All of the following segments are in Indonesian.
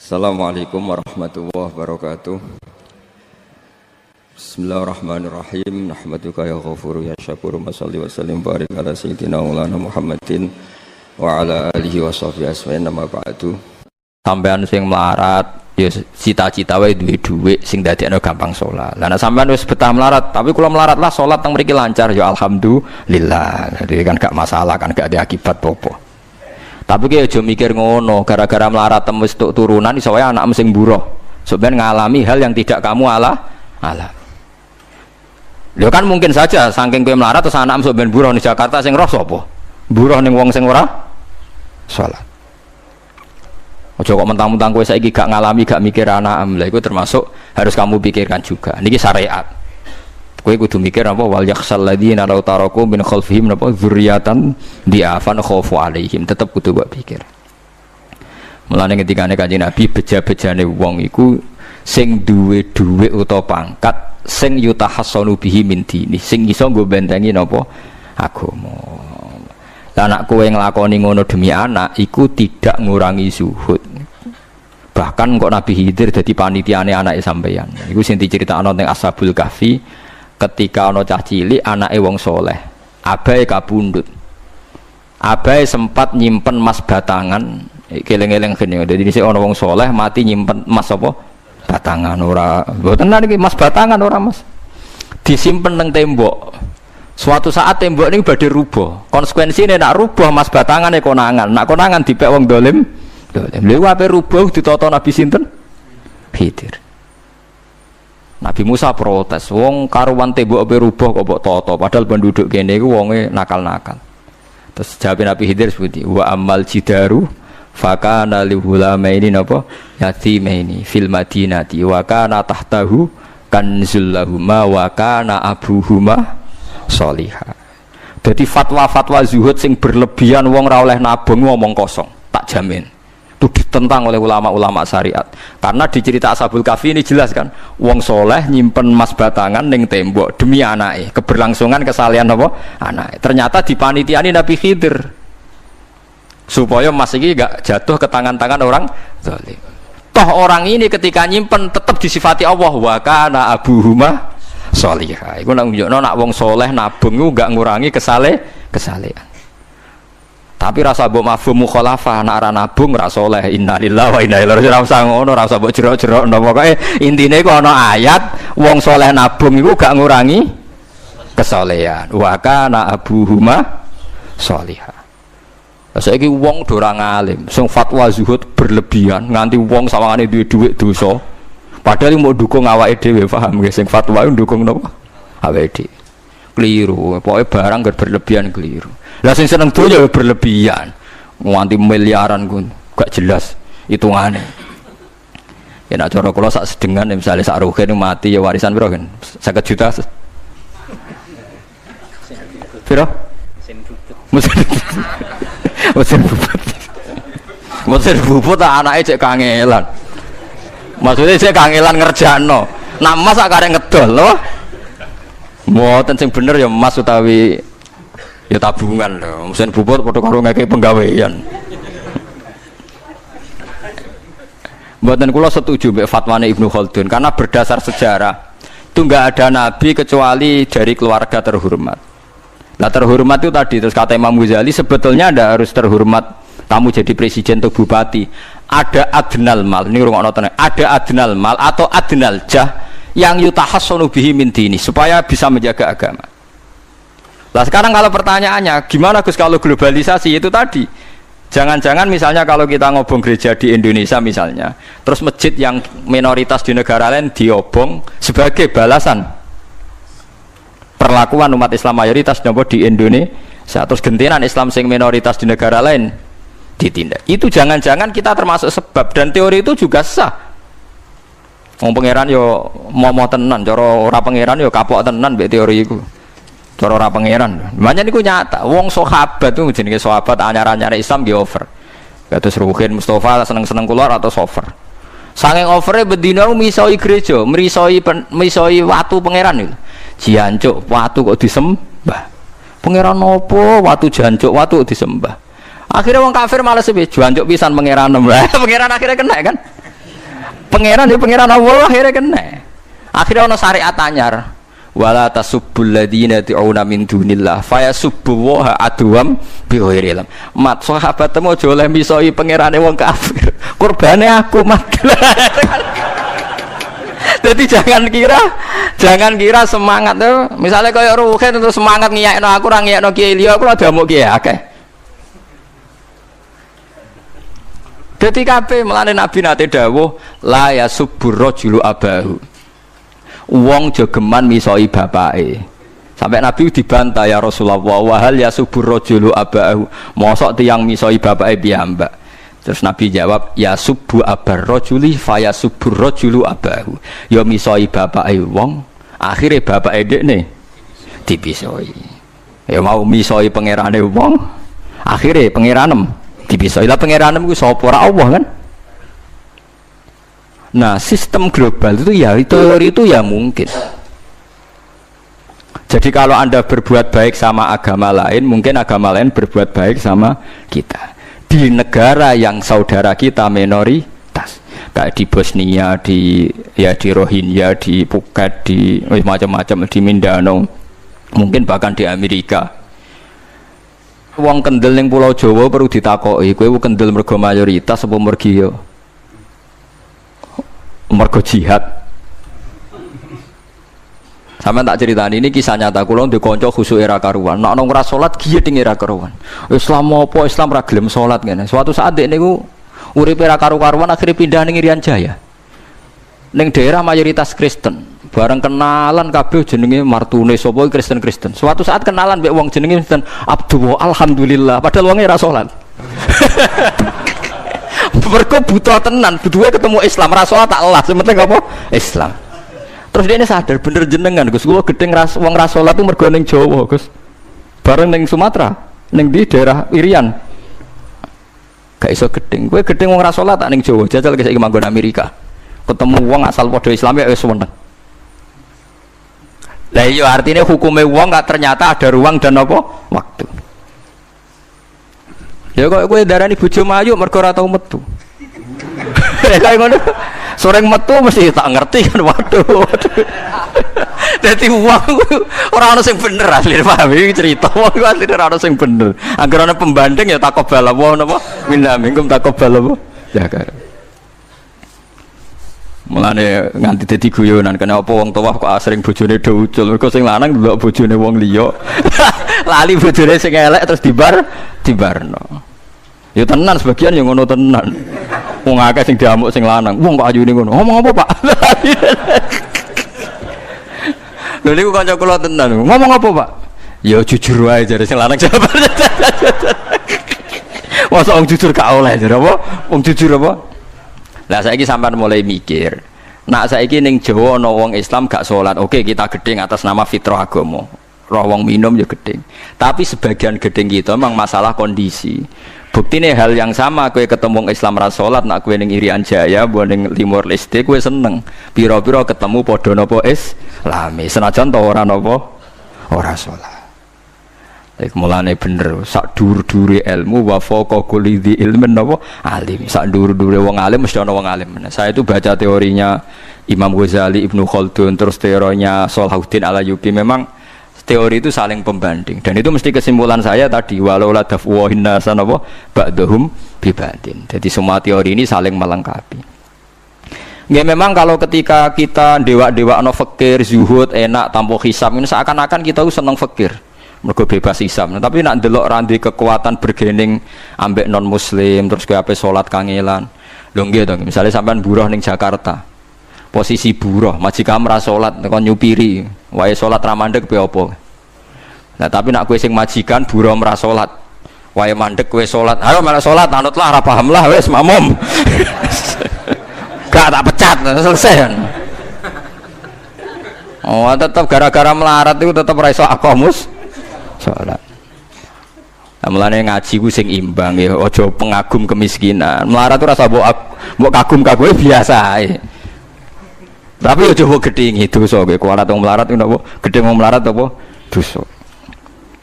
Assalamualaikum warahmatullahi wabarakatuh. Bismillahirrahmanirrahim. Nahmaduka ya ghafuru ya syakuru. Mashalli wa sallim barik ala sayyidina maulana Muhammadin wa ala alihi wa sahbihi asma'in nama ba'du. Sampean sing melarat ya cita-cita wae duwe dhuwit sing dadekno gampang salat. Lah nek sampean wis betah melarat, tapi kula melarat lah salat teng mriki lancar ya alhamdulillah. Jadi kan gak masalah, kan gak ada akibat apa-apa. Tapi ki aja mikir ngono, gara-gara melarat wis tuk turunan iso wae anak sing buruh. Sampeyan ngalami hal yang tidak kamu alami. Lho kan mungkin saja saking kowe melarat terus anak sampeyan buruh di Jakarta sing roh sapa? Buruh ning wong sing ora salat. Aja kok mentang-mentang kowe saiki gak ngalami, gak mikir anak lha iku termasuk harus kamu pikirkan juga. Niki syariat. Kowe kudu mikir apa wal yakhsal ladzina law taraku min khalfihim napa dzurriatan di'afan khafu alaihim, tetep kudu mbok pikir. Mulane ketikane Kanjeng Nabi beja-bejane wong iku sing duwe dhuwit utawa pangkat sing yutahassanu bihi min dini, sing iso nggo bentengi napa agama. Lah anak kowe nglakoni ngono demi anak iku tidak ngurangi zuhud. Bahkan kok Nabi Khidir dadi panitiane anake sampeyan. Iku sing diceritakno teng Ashabul Kahfi. Ketika ana cah cilik anake wong soleh, abahe kabundut. Abahe sempat nyimpen emas batangan, keleng-eleng kene. Dadi dhisik ana wong soleh mati nyimpen emas apa? Batangan ora. Mboten niki emas batangan ora, Mas. Disimpen nang tembok. Suatu saat tembok niku badhe rubuh. Konsekuensine nek rubuh emas batangane konangan. Nek konangan dipek wong dolim. Lha ape rubuh ditata Nabi sinten? Khidir. Nabi Musa protes, wong karuan tembok ape rubuh kok mbok tata, padahal penduduk kene iku wonge nakal-nakal. Terus jawab Nabi Khidir seperti wa amal jidaru fakana li hulamaini napa yatimaini fil madinati wa kana tahtahu kanzul lahuma wa kana abuhuma sholihah. Dadi fatwa-fatwa zuhud sing berlebihan wong ora oleh nabung ngomong kosong, tak jamin. Itu ditentang oleh ulama-ulama syariat. Karena di cerita Ashabul Kahfi ini jelas kan, wong soleh nyimpen emas batangan ning tembok demi anake, keberlangsungan kesalehan apa? Anake. Ternyata dipanitiani Nabi Khidir. Supaya emas iki gak jatuh ke tangan-tangan orang zalim. Toh orang ini ketika nyimpen tetap disifati Allah wa kana abuhuma sholihah. Iku nang nunjukno nak wong soleh nabung iku gak ngurangi kesalehan. Tapi rasa mbok mafhum mukhalafah nek ora nabung ora saleh. Innalillahi wa inna ilaihi raji'un. Ora usah ngono, ora usah mbok jero-jero. Pokoke intine iku ana ayat wong saleh nabung iku gak ngurangi kesalehan. Wa kana abuhuma sholihah. Saiki wong do ora ngalim, sing fatwa zuhud berlebihan nganti wong sawangane duwe dhuwit dosa. Padahal mau dukung awake dhewe, paham nggih, sing fatwa ndukung napa? Awake dhewe. Keliru, pokoke barang berlebihan keliru. Lah sing seneng donya berlebihan. Nganti miliaran ku gak jelas hitungane. Ya nek cara kula sak sedengan misale sak rugen mati ya warisan piro kan? 50 juta. Piro? Mesin bubut anake cek kangelan. Maksudnya cek kangelan ngerjakno. Nak mas sak karek ngedol lho. Mboten sing bener ya emas utawi ya tabungan lho. Mesin bubut padha karo ngeke penggawean. Mboten kula setuju mbek fatwane Ibnu Khaldun karena berdasar sejarah itu enggak ada nabi kecuali dari keluarga terhormat. Nah terhormat itu tadi terus kata Imam Ghazali sebetulnya ada harus terhormat kamu jadi presiden atau bupati. Ada adnal mal, ini rungokno tenan. Ada adnal mal atau adnal jah yang yutahassanu bihi min dini supaya bisa menjaga agama. Lah sekarang kalau pertanyaannya gimana Gus kalau globalisasi itu tadi jangan-jangan misalnya kalau kita ngobong gereja di Indonesia misalnya terus masjid yang minoritas di negara lain diobong sebagai balasan perlakuan umat Islam mayoritas di Indonesia terus gentenan Islam sing minoritas di negara lain ditindak. Itu jangan-jangan kita termasuk sebab dan teori itu juga sah. Wong pangeran yo momo tenan, cara ora pangeran yo kapok tenan mbek teori iku. Cara ora pangeran. Makanya niku nyata, wong sahabat itu jenenge sahabat anyar-anyar Islam nggih over. Kados Ruhin Mustafa seneng-seneng kula atau over. Saking overe bendina misoi gereja, misoi watu pangeran niku. Jancuk watu kok disembah. Pangeran nopo watu jancuk watu kok disembah. Akhirnya wong kafir malah sepi jancuk pisan pangeran. Pangeran akhirnya kena kan. Pangeran ya pangeran Allah akhirnya kena. Akhirnya ono syariat anyar. Wala tasubbul ladzina tu'una min dunillah fayasubbu wa adwam bi ghairi ilm. Mat sahabat temu aja oleh misoi pangerane wong kafir. Kurbane aku mat. Jadi jangan kira semangat tuh. Misalnya kaya Ruhin terus semangat ngiyakno aku ora ngiyakno Kiai liya aku ora damuk kiai akeh. Dadi kabeh melane Nabi nate dawuh la yasubbur rajulu abahu. Wong jogeman misoi bapake. Sampai Nabi dibantah ya Rasulullah wa hal yasubur rajulu abahu. Mosok tiyang misoi bapake piyambak. Terus Nabi jawab ya subbu abar rajuli fayasubur rajulu abahu. Ya misoi bapake wong, akhire bapake dekne dipisoi. Ya mau misoi pangerane wong, akhire pangeranem dipisoi. Lah pangeranem ku sapa ora Allah kan? Nah, sistem global itu ya teori itu ya mungkin. Jadi kalau Anda berbuat baik sama agama lain, mungkin agama lain berbuat baik sama kita. Di negara yang saudara kita minoritas, kayak di Bosnia, di Rohingya, di Phuket, di macam-macam, di Mindanao, mungkin bahkan di Amerika. Wong kendel ning Pulau Jawa perlu ditakoki, kowe kendel mergo mayoritas apa mergi yo? Mergo jihad. Sampeyan tak ceritani ini kisah nyata kula ndek kanca khusuk era karuan. Nek ana ora salat giyet ing era karuan. Islam apa Islam ra gelem salat ngene. Suatu saat dek niku uripe era karu-karuan akhire pindah ning Irian Jaya. Ning daerah mayoritas Kristen. Bareng kenalan kabeh jenenge martune sapa Kristen-Kristen. Suatu saat kenalan mbek wong jenenge sinten Abdullah alhamdulillah padahal wonge ra salat. Mereka butuh tenan, butuhnya ketemu Islam, rasulullah tak Allah, sementing apa? Islam. Terus dia ini sadar, bener jenengan, Gus. Gue gedeng wong rasulullah itu mergo ning Jawa, Gus. Bareng ning Sumatera, ning di daerah Irian. Gak iso gedeng. Gue gedeng wong rasulullah tak ning Jawa, jajal ke saiki manggon Amerika. Ketemu wong asal padha Islam ya wis seneng. Lah iya artinya hukumnya wong gak ternyata ada ruang dan apa? Waktu. Ya kok kowe darani bojo mayu mergo ora tau metu. Kayak ngono. Soreng metu mesti tak ngerti kan waduh. Dadi wong ora ono sing bener asli paham iki cerita wong asli ora ono sing bener. Angger ana pembanding ya takobal apa napa? Minna minkum takobal apa? Ya kan. Mulane nganti dadi guyonan kena apa wong tuwa kok asring bojone do ucul mergo sing lanang ndelok bojone wong liya. Lali bojone sing elek terus dibarno. Ya tenan sebagian yang ngono tenan. Wong akeh sing diamuk sing lanang. Wong kok ayune ngono. Ngomong apa, Pak? Lha niku kanca kula tenan. Ngomong apa, Pak? Ya jujur wae jare sing lanang jawab. Masa wong jujur gak oleh jare apa? Wong jujur apa? Lah saiki sampean mulai mikir. Nak saiki ning Jawa ana wong Islam gak salat. Oke, kita gedeng atas nama fitrah agama. Roh wong minum ya gedeng. Tapi sebagian gedeng kita memang masalah kondisi. Buktine hal yang sama kowe ketemu Islam ra salat nak kowe ning Irian Jaya mbok ning Timor Leste kowe seneng. Pira-pira ketemu padha napa Islami. Senajan to ora napa ora salat. Iku mulane bener sak dur-dure ilmu wa faqa kulli dzi ilmin napa alim. Sak dur-dure wong alim mesti ana wong alim. Saya itu baca teorinya Imam Ghazali, Ibnu Khaldun, terus teorinya Salahuddin Al-Ayyubi memang teori itu saling pembanding dan itu mesti kesimpulan saya tadi walau la dafwa hinnasan apa ba'dhum bibadin. Jadi semua teori ini saling melengkapi. Ya memang kalau ketika kita dewa-dewa no fakir, zuhud, enak, tanpa hisab ini seakan-akan kita seneng fakir mergo bebas hisab. Nah, tapi nak ndelok randi kekuatan bergening ambek non muslim terus ke ape salat kangelan. Lho nggih to, misalnya sampean buruh ning Jakarta. Posisi buruh, majikan ra salat kon nyupiri, wae salat ra mandeg piye apa. Nah, tapi nak kowe sing majikan buruh ra salat, wae mandeg kowe salat. Ayo malah salat, anutlah ra paham lah wis makmum. Gak tak pecat, selesai kan. Oh, tetap gara-gara melarat itu tetap ra iso aqamus salat. Mulane ngaji ku sing imbang ya, aja pengagum kemiskinan. Melarat itu rasa mbok kagum-kagume biasa ae. Tapi aja mbok gedhingi dosa kowe kualat wong melarat ku napa? Gedhe wong melarat apa? Dosa.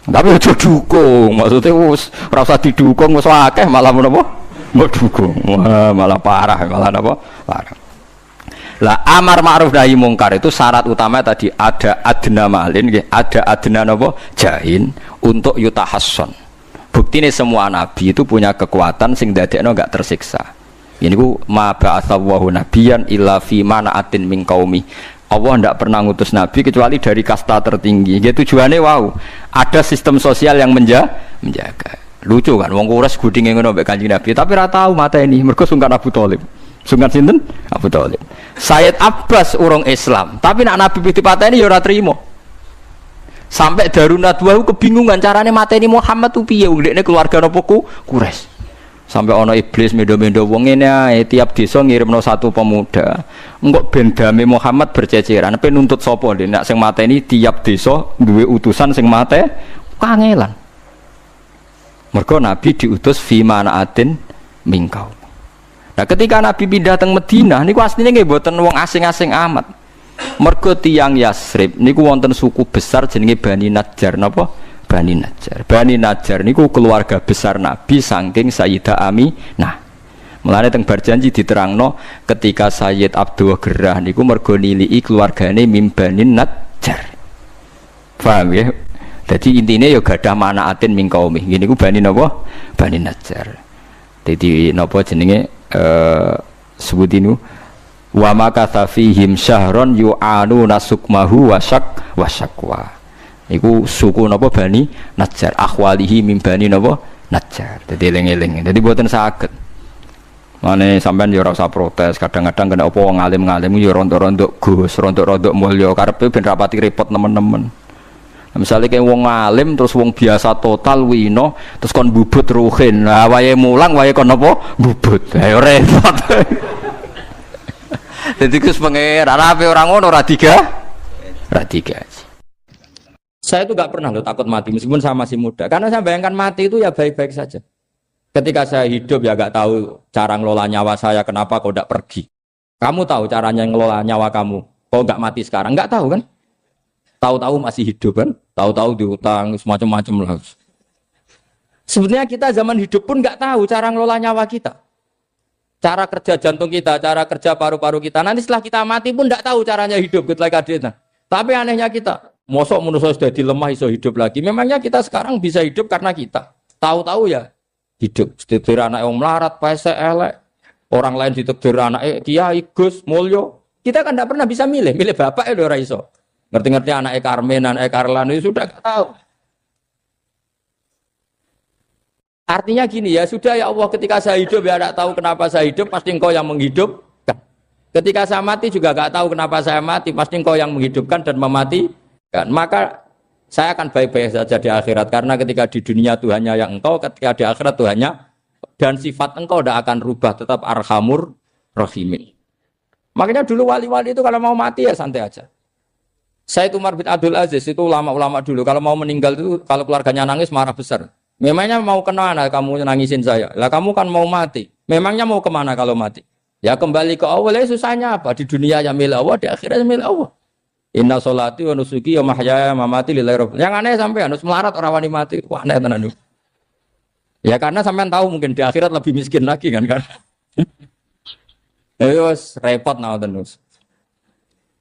Tapi aja dukung, maksudnya wis ora usah didukung wis akeh malah menapa? Mbok dukung. Wah, malah parah, malah napa? Parah. Lah amar ma'ruf nahi mungkar itu syarat utama tadi ada adna malin, ada adna napa jahin untuk yutahasson. Buktine semua nabi itu punya kekuatan sing dadekno enggak tersiksa. Ini ku ma ba'atsallahu nabiyan illa fi mana'atin min qaumi. Allah tidak pernah ngutus nabi kecuali dari kasta tertinggi. Dia tujuannya wow, ada sistem sosial yang menjaga. Lucu kan, wong kures gudinge ngono mbek Kanjeng Nabi, tapi ora tau mata ini. Mergo sungkan Abu Thalib. Sungkan sinten? Abu Thalib. Sayyid Abbas urung Islam, tapi nak Nabi dipateni ya ora trimo. Sampai Darun Nadwa kebingungan carane mateni Muhammad tu piye wong dekne keluarga napa Quraisy. Sampai ana iblis mendo-mendo wong ngene ae tiap desa ngirimno satu pemuda. Engko ben dame Muhammad berceceran, pe nuntut sapa lho nek sing mateni tiap desa duwe utusan sing mate kangelan. Mergo Nabi diutus fi manaatin mingkau. Nah, ketika Nabi pindah teng Madinah niku asline nggih mboten wong asing-asing amat. Mergo tiyang Yasrib niku wonten suku besar jenenge Bani Najjar napa? Bani Najjar. Bani Najjar niku keluarga besar Nabi saking Sayyidah Aminah. Mulane teng bar janji diterangno ketika Sayyid Abdul Gerah niku mergo niliki keluargane mim Bani Najjar. Paham ya? Jadi intinya ya gadah manaatin min qaumi. Gini ku Bani napa? Bani Najjar. Dadi napa jenenge sebutinu wa makatha fihim syahron yu'anu nasukmahu wasakwa. Iku suku napa Bani Najjar. Akhwalihi min Bani napa? Najjar. Dadi eling-eling. Dadi mboten saged. Mane sampean ya ora usah protes. Kadang-kadang kena apa wong alim-alim ya rontok-rontok Gus, rontok-rontok mulya karepe ben rapati repot nemen-nemen. Misalnya kayak wong alim terus wong biasa total wino terus kon bubut ruhin, nah wae mulang wae kon apa bubut, ayo repot. Jadi kus pengeran apa orang ngono radiga. Saya itu nggak pernah loh takut mati meskipun saya masih muda, karena saya bayangkan mati itu ya baik-baik saja. Ketika saya hidup ya nggak tahu cara ngelola nyawa saya, kenapa kok tidak pergi? Kamu tahu caranya ngelola nyawa kamu, kok nggak mati sekarang? Nggak tahu kan? Tahu-tahu masih hidup kan, tahu-tahu diutang semacam-macam lah. Sebenarnya kita zaman hidup pun nggak tahu cara ngelola nyawa kita, cara kerja jantung kita, cara kerja paru-paru kita. Nanti setelah kita mati pun nggak tahu caranya hidup kita kadena. Tapi anehnya kita, mosok manusia sudah dilemah iso hidup lagi. Memangnya kita sekarang bisa hidup karena kita tahu-tahu ya hidup. Ditekdir anak yang melarat, pese elek, orang lain ditekdir anak kiai Gus Mulyo. Kita kan tidak pernah bisa milih bapak ya ora iso. Ngerti-ngerti anak Karmen, anak Karlan itu sudah gak tahu. Artinya gini ya, sudah ya Allah ketika saya hidup ya tidak tahu kenapa saya hidup, pasti engkau yang menghidupkan. Ketika saya mati juga gak tahu kenapa saya mati, pasti engkau yang menghidupkan dan mematikan. Maka saya akan baik-baik saja di akhirat, karena ketika di dunia Tuhannya yang engkau, ketika di akhirat Tuhannya, dan sifat engkau tidak akan rubah, tetap arhamur rahimin. Makanya dulu wali-wali itu kalau mau mati ya santai aja. Said Umar bin Abdul Aziz itu ulama-ulama dulu kalau mau meninggal itu kalau keluarganya nangis marah besar. Memangnya mau kemana kamu nangisin saya? Lah kamu kan mau mati. Memangnya mau kemana kalau mati? Ya kembali ke Allah. Susahnya apa? Di dunia ya milik Allah, di akhirat milik Allah. Inna sholati wa nusuki wa mahyaya wa mamati lillahi rabbil. Yang aneh sampai harus melarat orang wani mati. Wah aneh tenan. Ya karena sampean tahu mungkin di akhirat lebih miskin lagi kan. Wes repot naudens.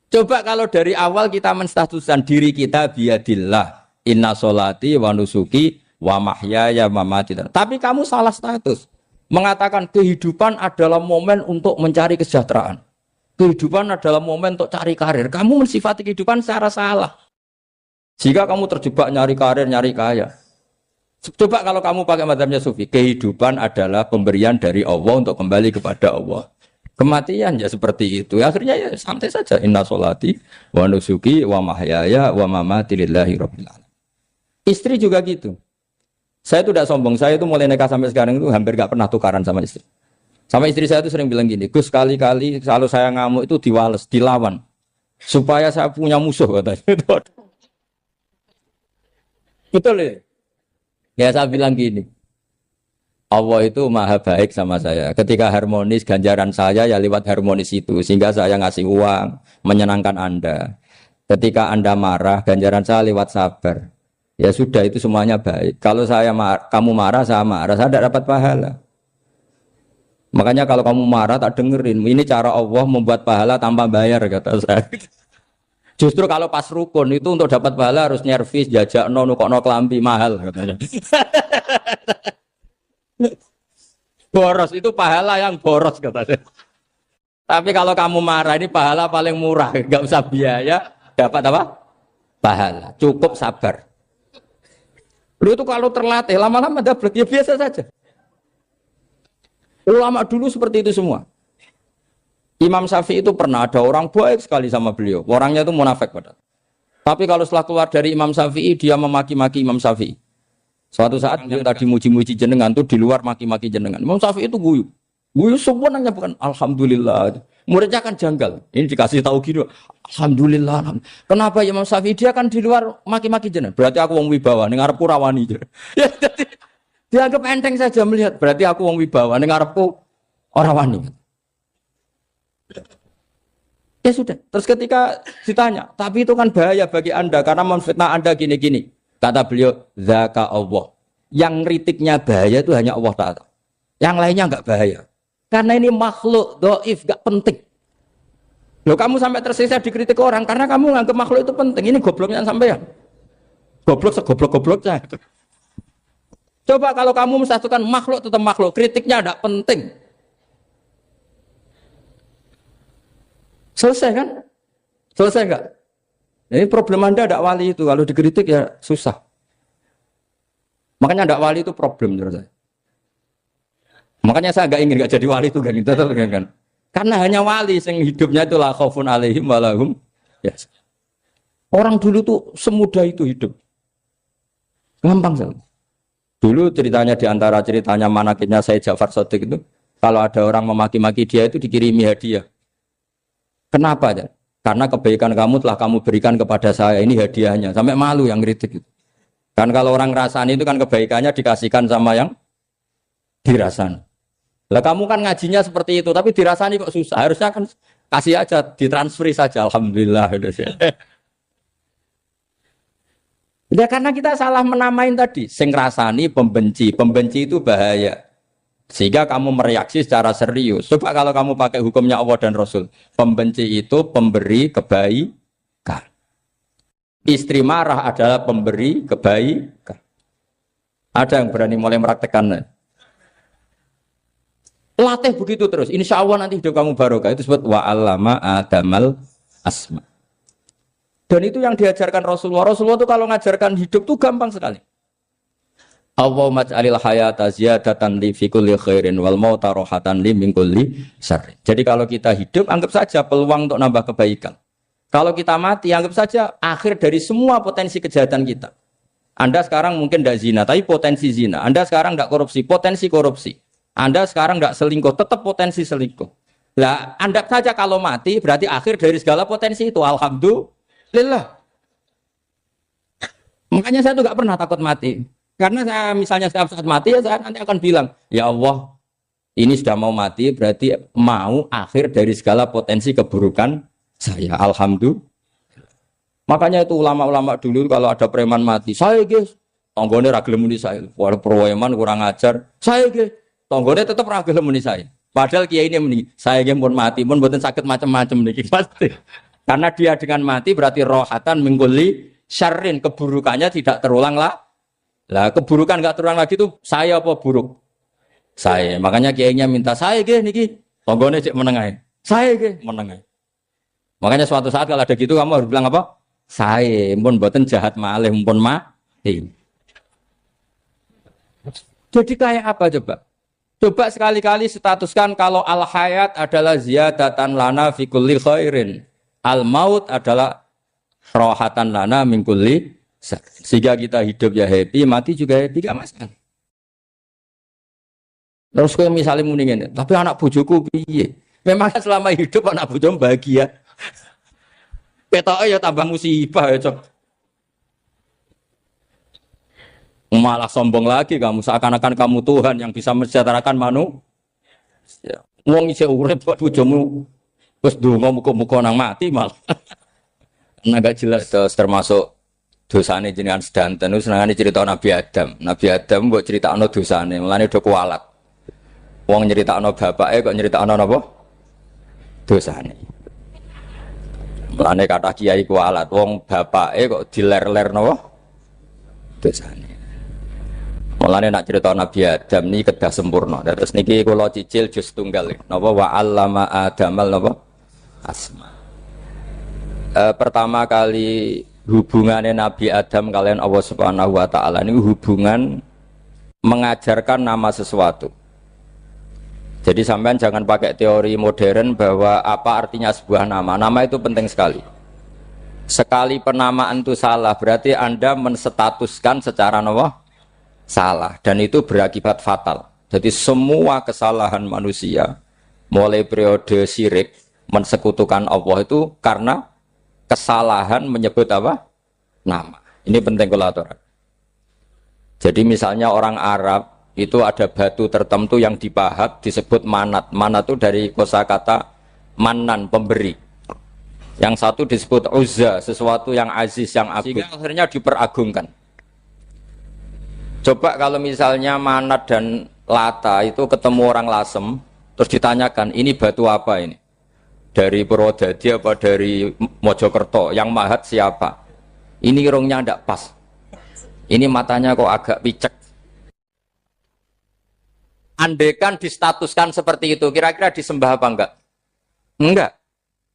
Coba kalau dari awal kita menstatuskan diri kita biadillah, inna sholati wa nusuki wa mahyaya wa mamati. Tapi kamu salah status. Mengatakan kehidupan adalah momen untuk mencari kesejahteraan. Kehidupan adalah momen untuk cari karir. Kamu mensifati kehidupan secara salah. Jika kamu terjebak nyari karir, nyari kaya. Coba kalau kamu pakai mazhabnya Sufi, kehidupan adalah pemberian dari Allah untuk kembali kepada Allah. Kematian ya seperti itu. Akhirnya ya santai saja. Inna sholati wa nusuki wa mahyaya wa mamati lillahi rabbil alamin. Istri juga gitu. Saya itu tidak sombong. Saya itu mulai nikah sampai sekarang itu hampir gak pernah tukaran sama istri. Sama istri saya itu sering bilang gini, Gus kali-kali kalau saya ngamuk itu diwales, dilawan. Supaya saya punya musuh katanya. Betul ya? Ya saya bilang gini. Allah itu maha baik sama saya. Ketika harmonis, ganjaran saya ya lewat harmonis itu. Sehingga saya ngasih uang, menyenangkan Anda. Ketika Anda marah, ganjaran saya lewat sabar. Ya sudah, itu semuanya baik. Kalau kamu marah, saya tidak dapat pahala. Makanya kalau kamu marah tak dengerin. Ini cara Allah membuat pahala tanpa bayar kata saya. Justru kalau pas rukun itu untuk dapat pahala harus nyervis, jajak nukokno kelambi mahal katanya. Boros itu pahala yang boros katanya. Tapi kalau kamu marah ini pahala paling murah, nggak usah biaya, dapat apa? Pahala. Cukup sabar. Lu itu kalau terlatih lama-lama dapat ya biasa saja. Ulama dulu seperti itu semua. Imam Syafi'i itu pernah ada orang baik sekali sama beliau. Orangnya itu munafik padahal. Tapi kalau setelah keluar dari Imam Syafi'i dia memaki-maki Imam Syafi'i. Suatu saat beliau tadi muji-muji jenengan tuh di luar maki-maki jenengan. Imam Syafi'i itu guyu. Guyu semua nanya bukan alhamdulillah. Muridnya kan janggal. Ini dikasih tahu gitu. Alhamdulillah. Kenapa Imam Syafi'i dia kan di luar maki-maki jenengan? Berarti aku wong wibawa ning ngarepku rawani. Ya jadi dianggap enteng saja melihat. Berarti aku wong wibawa ning ngarepku ora wani. Ya sudah. Terus ketika ditanya, tapi itu kan bahaya bagi Anda karena memfitnah Anda gini-gini. Kata beliau, zaka Allah. Yang kritiknya bahaya itu hanya Allah Ta'ala. Yang lainnya enggak bahaya. Karena ini makhluk dhaif, enggak penting. Loh kamu sampai tersisa dikritik orang karena kamu nganggap makhluk itu penting. Ini gobloknya sampean. Goblok segoblok-gobloknya. Coba kalau kamu mensatukan makhluk tetap makhluk, kritiknya enggak penting. Selesai kan? Selesai enggak? Ini problem Anda ada wali itu, kalau dikritik ya susah. Makanya ada wali itu problem menurut saya. Makanya saya enggak ingin enggak jadi wali itu kan. Karena hanya wali yang hidupnya itu la khaufun alaihim walahum. Ya. Orang dulu tuh semudah itu hidup. Gampang sekali. Dulu ceritanya di antara ceritanya manakibnya Said Ja'far Shadiq itu, kalau ada orang memaki-maki dia itu dikirimi hadiah. Kenapa ya? Karena kebaikan kamu telah kamu berikan kepada saya, ini hadiahnya. Sampai malu yang kritik itu. Kan kalau orang rasani itu kan kebaikannya dikasihkan sama yang dirasani. Lah kamu kan ngajinya seperti itu, tapi dirasani kok susah. Harusnya kan kasih aja, ditransferi saja. Alhamdulillah. Ya karena kita salah menamain tadi. Sing rasani pembenci. Pembenci itu bahaya. Sehingga kamu mereaksi secara serius. Coba kalau kamu pakai hukumnya Allah dan Rasul. Pembenci itu pemberi kebaikan. Istri marah adalah pemberi kebaikan. Ada yang berani mulai meraktekannya. Latih begitu terus. Insya Allah nanti hidup kamu barokah. Itu disebut wa'allama adamal asma. Dan itu yang diajarkan Rasulullah. Rasulullah itu kalau ngajarkan hidup itu gampang sekali. Allahumma ja'alil hayata ziyadatan li fi kulli khairin wal mauta rohatan li min kulli syarrin. Jadi kalau kita hidup anggap saja peluang untuk nambah kebaikan. Kalau kita mati anggap saja akhir dari semua potensi kejahatan kita. Anda sekarang mungkin tidak zina tapi potensi zina. Anda sekarang tidak korupsi, potensi korupsi. Anda sekarang tidak selingkuh, tetap potensi selingkuh. Lah, anggap saja kalau mati berarti akhir dari segala potensi itu. Alhamdulillah. Makanya saya tuh nggak pernah takut mati. Karena saya misalnya setiap saat mati ya saya nanti akan bilang, ya Allah, ini sudah mau mati berarti mau akhir dari segala potensi keburukan saya. Alhamdulillah. Makanya itu ulama-ulama dulu kalau ada preman mati, saya guys, tonggone ra gelem muni saya. Walau preman kurang ajar, saya guys, tonggone tetap ra gelem muni saya. Padahal kiai ini muni, saya guys pun mati pun mboten sakit macam-macam niki pasti. Karena dia dengan mati berarti rohatan mengkuli syarrin, keburukannya tidak terulang lah. Lah keburukan enggak terulang lagi itu saya apa buruk? Saya. Makanya kiainya minta saya nggih niki tonggone cek menengae. Saya nggih menengae. Makanya suatu saat kalau ada gitu kamu harus bilang apa? Saya pun mboten jahat malih pun mati. Jadi kayak apa coba? Coba sekali-kali statuskan kalau al hayat adalah ziyadatan lana fi kulli khairin. Al maut adalah rohatan lana min kulli. Sehingga kita hidup ya happy, mati juga happy, gak masalah. Terus kalau misalnya mendingin, tapi anak bojoku piye? Memang selama hidup anak bojomu bahagia. Petoke ya tambah musibah ya, Cok. Malah sombong lagi kamu, seakan-akan kamu Tuhan yang bisa mensejahterakan manusia. Wong isih urip buat bojomu wis ndonga muga-muga nang mati malah. Nah gak jelas termasuk dosane jenengan sedanten senengane cerita Nabi Adam. Nabi Adam mbok critakno dosane, mulane do kualat. Wong nyeritakno bapake kok nyeritakno napa? Dosane. Mulane kata kiai kualat, wong bapake kok diler-ler napa? Dosane. Mulane nak cerita Nabi Adam ini kedah sempurna. Terus niki kula cicil juz tunggal napa wa 'allama Adamal napa? Asma. Pertama kali hubungannya Nabi Adam kalian Allah Subhanahu wa taala ini hubungan mengajarkan nama sesuatu. Jadi sampean jangan pakai teori modern bahwa apa artinya sebuah nama. Nama itu penting sekali. Sekali penamaan itu salah, berarti Anda menstatuskan secara salah dan itu berakibat fatal. Jadi semua kesalahan manusia mulai periode syirik mensekutukan Allah itu karena kesalahan menyebut apa? Nama. Ini penting kalau aturan. Jadi misalnya orang Arab itu ada batu tertentu yang dipahat disebut manat. Manat itu dari kosakata manan, pemberi. Yang satu disebut uzza, sesuatu yang aziz, yang agung. Sehingga akhirnya diperagungkan. Coba kalau misalnya manat dan lata itu ketemu orang Lasem, terus ditanyakan, ini batu apa ini? Dari Purwodadi apa dari Mojokerto? Yang mahat siapa? Ini irungnya tidak pas. Ini matanya kok agak picek. Andekan distatuskan seperti itu, kira-kira disembah apa enggak? Enggak.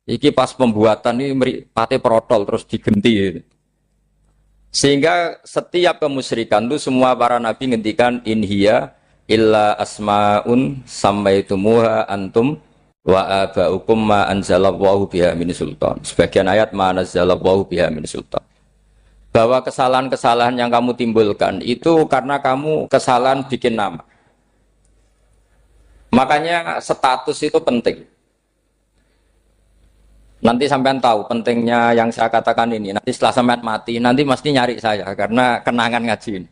Iki pas pembuatan ini pate protol terus digenti. Sehingga setiap kemusyrikan itu semua para nabi ngendikan inhiya illa asmaun sammaitumuha antum wa abaukum ma anzalallahu biha min sultan. Sebagian ayat ma anzalallahu biha min sultan. Bahwa kesalahan-kesalahan yang kamu timbulkan itu karena kamu kesalahan bikin nama. Makanya status itu penting. Nanti sampean tahu pentingnya yang saya katakan ini. Nanti setelah sampean mati, nanti mesti nyari saya karena kenangan ngaji ini.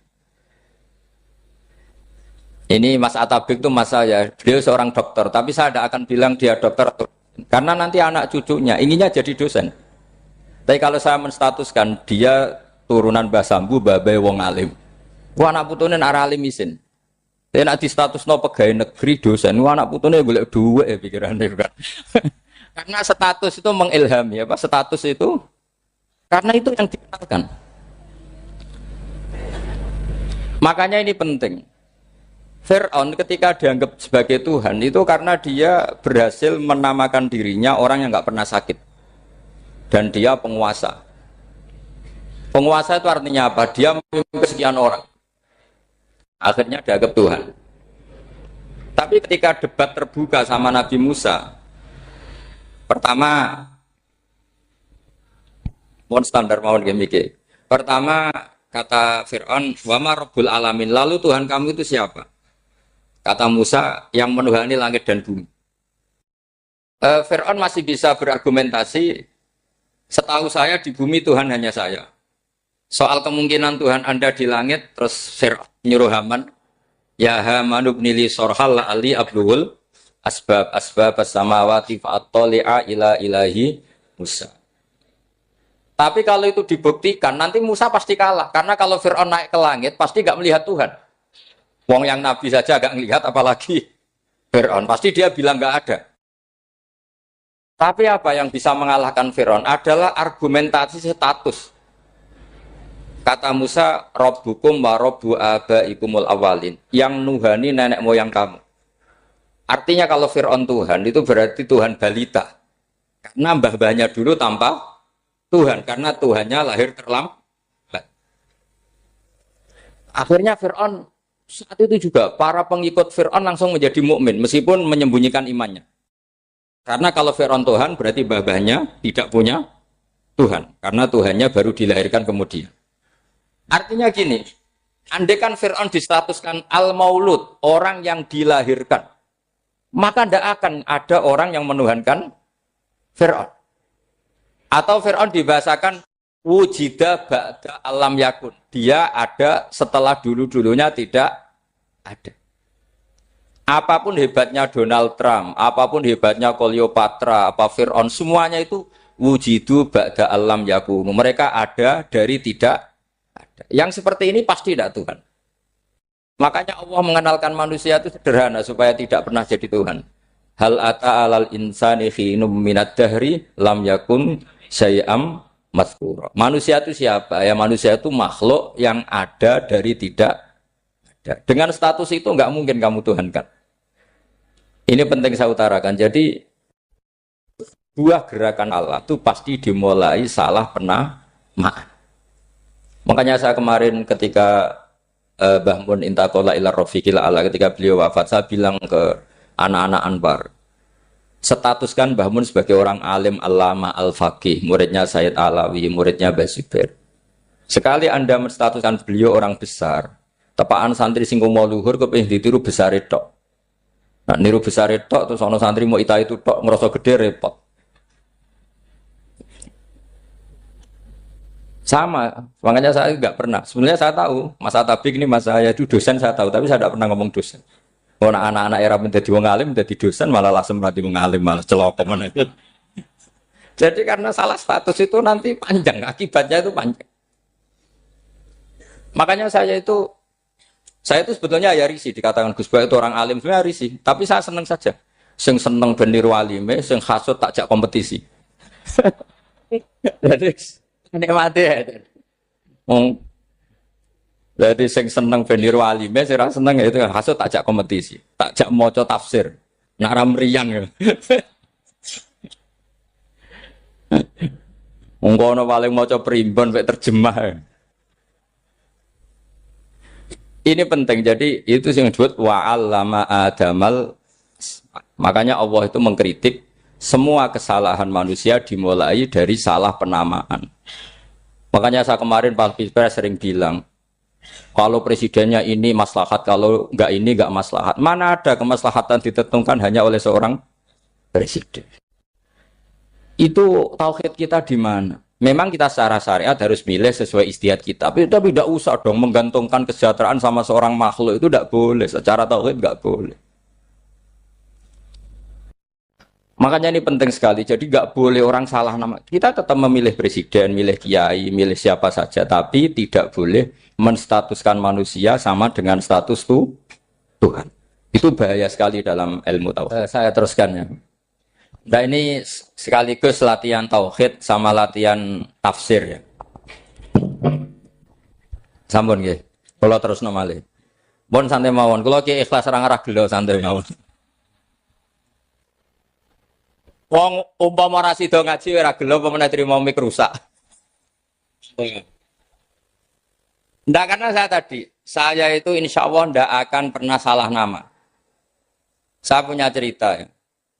Ini Mas Atabik itu mas saya, beliau seorang dokter, tapi saya tidak akan bilang dia dokter karena nanti anak cucunya inginnya jadi dosen. Tapi kalau saya menstatuskan dia turunan Mbah Sambu, babai wong alim. Wah anak putune arah alim isin. Dia nak di status no pegawai negeri dosen, wah anak putune boleh duwe pikirannya kan. Karena status itu mengilhami apa? Status itu karena itu yang dikenalkan. Makanya ini penting. Fir'aun ketika dianggap sebagai Tuhan itu karena dia berhasil menamakan dirinya orang yang nggak pernah sakit dan dia penguasa. Penguasa itu artinya apa? Dia memimpin sekian orang. Akhirnya dianggap Tuhan. Tapi ketika debat terbuka sama Nabi Musa, pertama, mohon standar mohon gemike. Pertama kata Fir'aun, wama Rabbul Alamin. Lalu Tuhan kamu itu siapa? Kata Musa, yang menuhani langit dan bumi. Fir'aun masih bisa berargumentasi. Setahu saya di bumi Tuhan hanya saya. Soal kemungkinan Tuhan Anda di langit, terus Fir'aun nyuruh Haman, ya Haman ibnili sorhal ali abluhul asbab as-samawati fa'attali'a ila ilahi Musa. Tapi kalau itu dibuktikan, nanti Musa pasti kalah. Karena kalau Fir'aun naik ke langit, pasti gak melihat Tuhan. Wong yang Nabi saja gak melihat, apalagi Fir'aun. Pasti dia bilang gak ada. Tapi apa yang bisa mengalahkan Fir'aun adalah argumentasi status. Kata Musa, Rabbukum wa Rabbu abaikumul awalin. Yang nuhani nenek moyang kamu. Artinya kalau Fir'aun Tuhan, itu berarti Tuhan balita. Karena mbah-mbahnya dulu tanpa Tuhan. Karena Tuhannya lahir terlambat. Akhirnya Fir'aun, saat itu juga, para pengikut Fir'aun langsung menjadi mukmin meskipun menyembunyikan imannya. Karena kalau Fir'aun Tuhan, berarti mbah-mbahnya tidak punya Tuhan. Karena Tuhannya baru dilahirkan kemudian. Artinya gini, andaikan Fir'aun distatuskan al-maulud, orang yang dilahirkan, maka tidak akan ada orang yang menuhankan Fir'aun. Atau Fir'aun dibahasakan wujida ba'da alam yakun. Dia ada setelah dulu-dulunya tidak ada. Apapun hebatnya Donald Trump, apapun hebatnya Cleopatra, apa Fir'aun, semuanya itu wujidu ba'da alam yakun. Mereka ada dari tidak. Yang seperti ini pasti tidak Tuhan. Makanya Allah mengenalkan manusia itu sederhana supaya tidak pernah jadi Tuhan. Hal ata alal insani khinum minad dahri lam yakun syai'am mazkura. Manusia itu siapa? Ya manusia itu makhluk yang ada dari tidak ada. Dengan status itu enggak mungkin kamu tuhankan. Ini penting saya utarakan. Jadi buah gerakan Allah itu pasti dimulai salah penamaan. Makanya saya kemarin ketika Mbah Mun intaqala ila rafiqil ala, ketika beliau wafat, saya bilang ke anak-anak Anwar, statuskan Mbah Mun sebagai orang alim allama al-faqih, muridnya Sayyid Alawi, muridnya Mbah Zubair. Sekali Anda menstatuskan beliau orang besar, tepaan santri sing mau luhur kepengin ditiru besar itu. Nah, niru besar itu terus ana santri mau ita itu tok ngerasa gede repot. Sama, makanya saya nggak pernah. Sebenarnya saya tahu, Mas Atabik ini mas saya itu dosen saya tahu, tapi saya tidak pernah ngomong dosen. Oh, anak-anak era menjadi wong alim, menjadi dosen malah langsung berarti wong alim, malah celaka mana. Jadi karena salah status itu nanti panjang, akibatnya itu panjang. Makanya saya itu sebetulnya ya risih dikatakan Gus Bak itu orang alim, sebenarnya risih. Tapi saya senang saja. Sing seneng ben niru alime, sing hasud takjak kompetisi. Jadi nikmati ya. Jadi sing seneng ben niru alime, sing ra seneng itu hasud takjak kompetisi, takjak maca tafsir. Nak ra mriyang ya. Wong kono paling maca primbon mek terjemah. Ini penting, jadi itu yang disebut wa'allama adamal. Makanya Allah itu mengkritik semua kesalahan manusia dimulai dari salah penamaan. Makanya saya kemarin Pak Pilpres sering bilang, kalau presidennya ini maslahat, kalau enggak ini enggak maslahat. Mana ada kemaslahatan ditentukan hanya oleh seorang presiden. Itu tauhid kita di mana? Memang kita secara syariat harus milih sesuai istiadat kita. Tapi tidak usah dong menggantungkan kesejahteraan sama seorang makhluk, itu tidak boleh. Secara tauhid tidak boleh. Makanya ini penting sekali. Jadi nggak boleh orang salah nama. Kita tetap memilih presiden, milih kiai, milih siapa saja. Tapi tidak boleh menstatuskan manusia sama dengan status Tuhan. Itu bahaya sekali dalam ilmu tauhid. Saya teruskan ya. Nah ini sekaligus latihan tauhid sama latihan tafsir ya. Sampun nggih. Kula terusno malih. Pun santai mawon. Kula ki ikhlas ora ngarah gelo santai mawon. Wong umpama ora sida ngaji ora gelo apa meneh trimo mik rusak. Ndak, karena saya itu insya Allah ndak akan pernah salah nama. Saya punya cerita ya,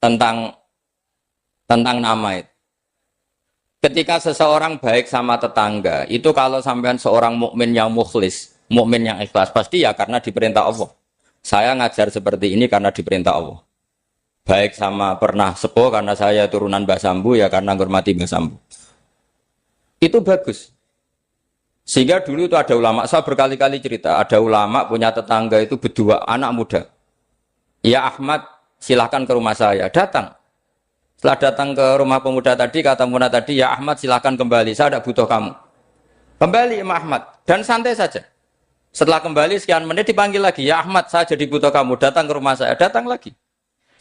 tentang nama itu. Ketika seseorang baik sama tetangga, itu kalau sampean seorang mukmin yang mukhlis, mukmin yang ikhlas, pasti ya karena diperintah Allah. Saya ngajar seperti ini karena diperintah Allah. Baik sama pernah sepuh karena saya turunan Mbah Sambu, ya karena menghormati Mbah Sambu. Itu bagus. Sehingga dulu itu ada ulama, saya berkali-kali cerita, ada ulama punya tetangga itu berdua anak muda. Ya Ahmad, silahkan ke rumah saya, datang. Setelah datang ke rumah pemuda tadi, kata pemuda tadi, ya Ahmad silahkan kembali, saya tidak butuh kamu. Kembali Imam Ahmad, dan santai saja. Setelah kembali sekian menit dipanggil lagi, ya Ahmad saya jadi butuh kamu, datang ke rumah saya, datang lagi.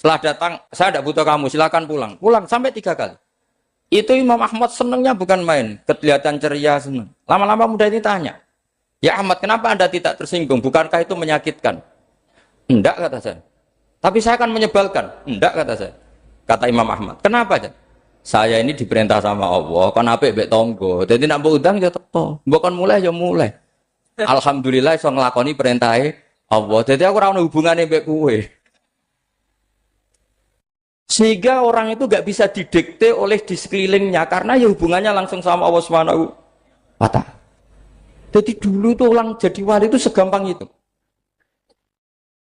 Setelah datang, saya tidak butuh kamu, silahkan pulang. Pulang sampai 3 kali. Itu Imam Ahmad senangnya bukan main, kelihatan ceria senang. Lama-lama muda ini tanya, ya Ahmad kenapa Anda tidak tersinggung, bukankah itu menyakitkan? Enggak kata saya. Tapi saya akan menyebalkan. Enggak kata saya. Kata Imam Ahmad, kenapa aja? Saya ini diperintah sama Allah, kan apik mbek tangga. Dadi nek mbok udang ya teko, mbok kon mulai ya mulai. Alhamdulillah iso nglakoni perintahe Allah. Dadi aku ora ono hubungane mbek kowe. Sehingga orang itu gak bisa didikte oleh di sekelilingnya karena ya hubungannya langsung sama Allah Subhanahu wa Ta'ala. Jadi dulu tuh orang jadi wali itu segampang itu.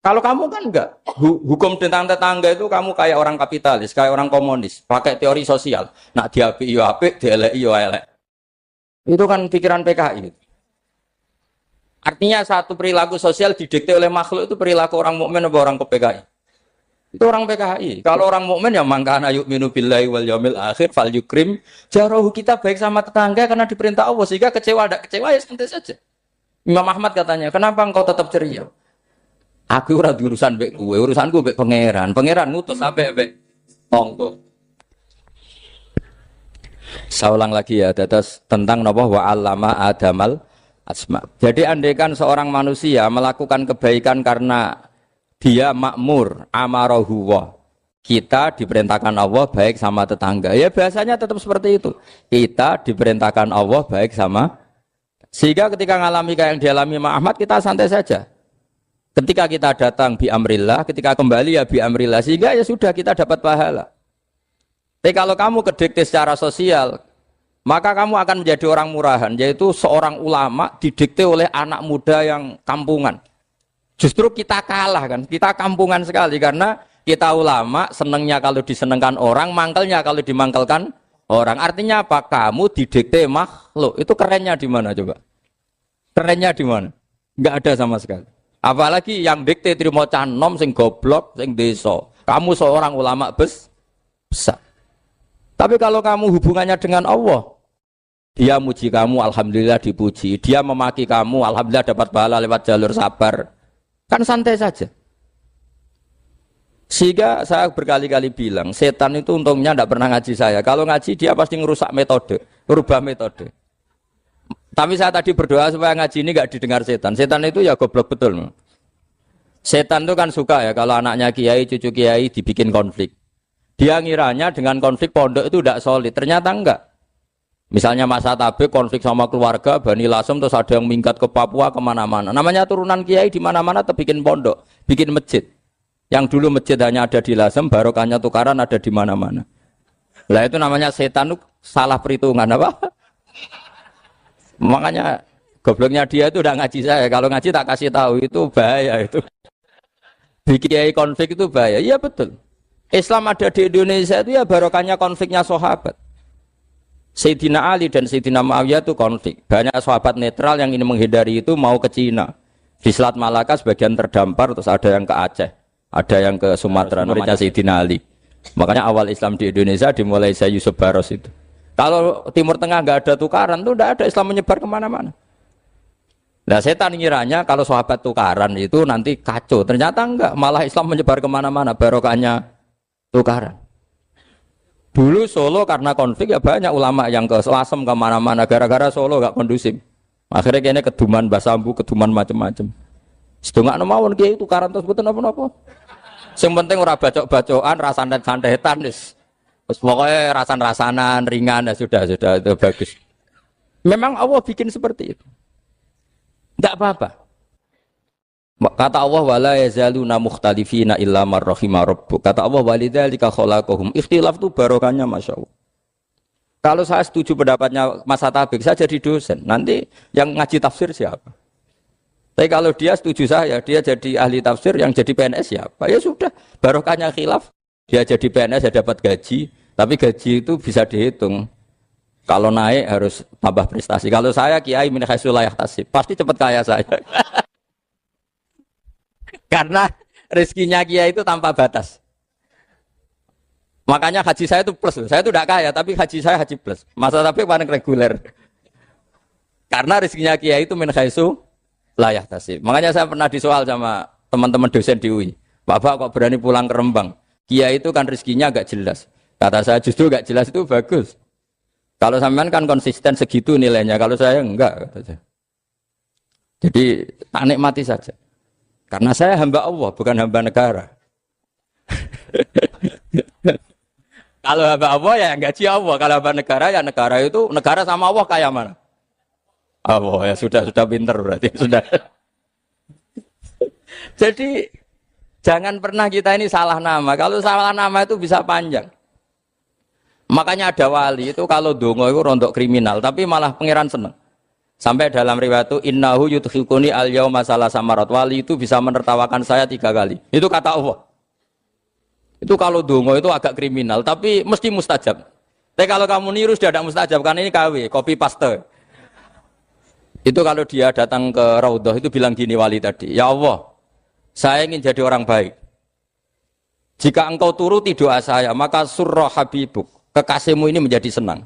Kalau kamu kan enggak, hukum tentang tetangga itu kamu kayak orang kapitalis, kayak orang komunis, pakai teori sosial. Nak diapik yo apik, dielek yo elek. Itu kan pikiran PKI. Artinya satu perilaku sosial didikte oleh makhluk itu perilaku orang mukmin atau orang PKI. Itu orang PKI. Kalau orang mukmin ya mangkana yu'minu billahi wal yaumil akhir fal yukrim jarahu, kita baik sama tetangga karena diperintah Allah, sehingga kecewa ada kecewa ya santai saja. Imam Ahmad katanya, kenapa engkau tetap ceria? Aku ora urusan mbek kowe, urusanku mbek pangeran. Pangeran ngutus sampe mbek tonggo. Saya ulang lagi ya, terus tentang napa wa 'allama adamal asma. Jadi andaikan seorang manusia melakukan kebaikan karena dia makmur, amarahu wa. Kita diperintahkan Allah baik sama tetangga. Ya biasanya tetap seperti itu. Kita diperintahkan Allah baik sama. Sehingga ketika ngalami kayak yang dialami Ahmad, kita santai saja. Ketika kita datang bi amrillah, ketika kembali ya bi amrillah, sehingga ya sudah kita dapat pahala. Tapi kalau kamu kedikte secara sosial, maka kamu akan menjadi orang murahan, yaitu seorang ulama didikte oleh anak muda yang kampungan. Justru kita kalah kan, kita kampungan sekali karena kita ulama senengnya kalau disenengkan orang, mangkelnya kalau dimangkelkan orang. Artinya apa? Kamu didikte makhluk. Itu kerennya di mana coba? Kerennya di mana? Enggak ada sama sekali. Apalagi yang dikte trimo canom sing goblok, sing desa. Kamu seorang ulama besar. Tapi kalau kamu hubungannya dengan Allah, dia muji kamu, alhamdulillah dipuji. Dia memaki kamu, alhamdulillah dapat pahala lewat jalur sabar. Kan santai saja. Sehingga saya berkali-kali bilang, setan itu untungnya tidak pernah ngaji saya. Kalau ngaji dia pasti ngerusak metode, merubah metode. Tapi saya tadi berdoa supaya ngaji ini nggak didengar setan. Setan itu ya goblok betul. Setan itu kan suka ya kalau anaknya kiai, cucu kiai dibikin konflik. Dia ngiranya dengan konflik pondok itu tidak solid. Ternyata enggak. Misalnya Mas Tabik konflik sama keluarga, Bani Lasem, terus ada yang minggat ke Papua kemana-mana. Namanya turunan kiai di mana-mana bikin pondok, bikin masjid. Yang dulu masjid hanya ada di Lasem, barokahnya tukaran ada di mana-mana. Lah itu namanya setan, salah perhitungan apa? Makanya gobloknya dia itu udah ngaji saya. Kalau ngaji tak kasih tahu itu bahaya itu. Bikin kiai konflik itu bahaya. Iya betul. Islam ada di Indonesia itu ya barokahnya konfliknya sahabat. Sayyidina Ali dan Sayyidina Muawiyah itu konflik. Banyak sahabat netral yang ingin menghindari itu mau ke Cina. Di Selat Malaka sebagian terdampar, terus ada yang ke Aceh, ada yang ke Sumatera, namanya Sayyidina Ali. Makanya awal Islam di Indonesia dimulai Syekh Yusuf Baros itu. Kalau Timur Tengah nggak ada tukaran, itu tidak ada Islam menyebar kemana-mana. Nah setan ngiranya kalau sahabat tukaran itu nanti kacau. Ternyata enggak, malah Islam menyebar kemana-mana, barokahnya tukaran. Dulu Solo karena konflik ya banyak ulama yang ke Lasem kemana-mana gara-gara Solo gak kondusif. Akhirnya kayaknya keduman basambu, keduman macam-macam. Sedungak mawon kiai tukaran terus betul apa-apa. Yang penting ora bacok-bacokan, rasan-santetan wis. Wis pokoke rasan-rasanan ringan ya sudah itu bagus. Memang Allah bikin seperti itu. Enggak apa-apa. Kata Allah wala yazaluna mukhtalifina illa man rahima rabbuk. Kata Allah walidzalika khalaqahum. Ikhtilaf itu barokahnya masyaallah. Kalau saya setuju pendapatnya Mas Tabik, saya jadi dosen. Nanti yang ngaji tafsir siapa? Tapi kalau dia setuju saya, dia jadi ahli tafsir, yang jadi PNS siapa? Ya sudah, barokahnya khilaf. Dia jadi PNS ya dapat gaji, tapi gaji itu bisa dihitung. Kalau naik harus tambah prestasi. Kalau saya kiai min haitsu la yahtasib, pasti cepat kaya saya. Karena rezekinya kiai itu tanpa batas. Makanya haji saya itu plus. Saya itu tidak kaya, tapi haji saya haji plus. Masa tapi paling reguler. Karena rezekinya kiai itu min haitsu la yahtasib. Makanya saya pernah disoal sama teman-teman dosen di UI. Bapak kok berani pulang ke Rembang? Kiai itu kan rezekinya agak jelas. Kata saya justru agak jelas itu bagus. Kalau sampean kan konsisten segitu nilainya. Kalau saya enggak. Kata saya. Jadi tak nikmati saja. Karena saya hamba Allah, bukan hamba negara. Kalau hamba Allah ya gaji Allah. Kalau hamba negara ya negara itu, negara sama Allah kayak mana? Allah ya sudah pinter berarti. Sudah. Jadi jangan pernah kita ini salah nama. Kalau salah nama itu bisa panjang. Makanya ada wali itu kalau dongo itu rontok kriminal. Tapi malah pangeran seneng. Sampai dalam riwayat itu innahu yudkhiluni al-yauma salasa marat. Wali itu bisa menertawakan saya 3 kali. Itu kata Allah. Itu kalau dongo itu agak kriminal, tapi mesti mustajab. Tapi kalau kamu niru sudah tidak mustajab, karena ini KW, copy paste. Itu kalau dia datang ke Raudhah itu bilang gini wali tadi, ya Allah, saya ingin jadi orang baik. Jika engkau turuti doa saya, maka surra habibuk, kekasihmu ini menjadi senang.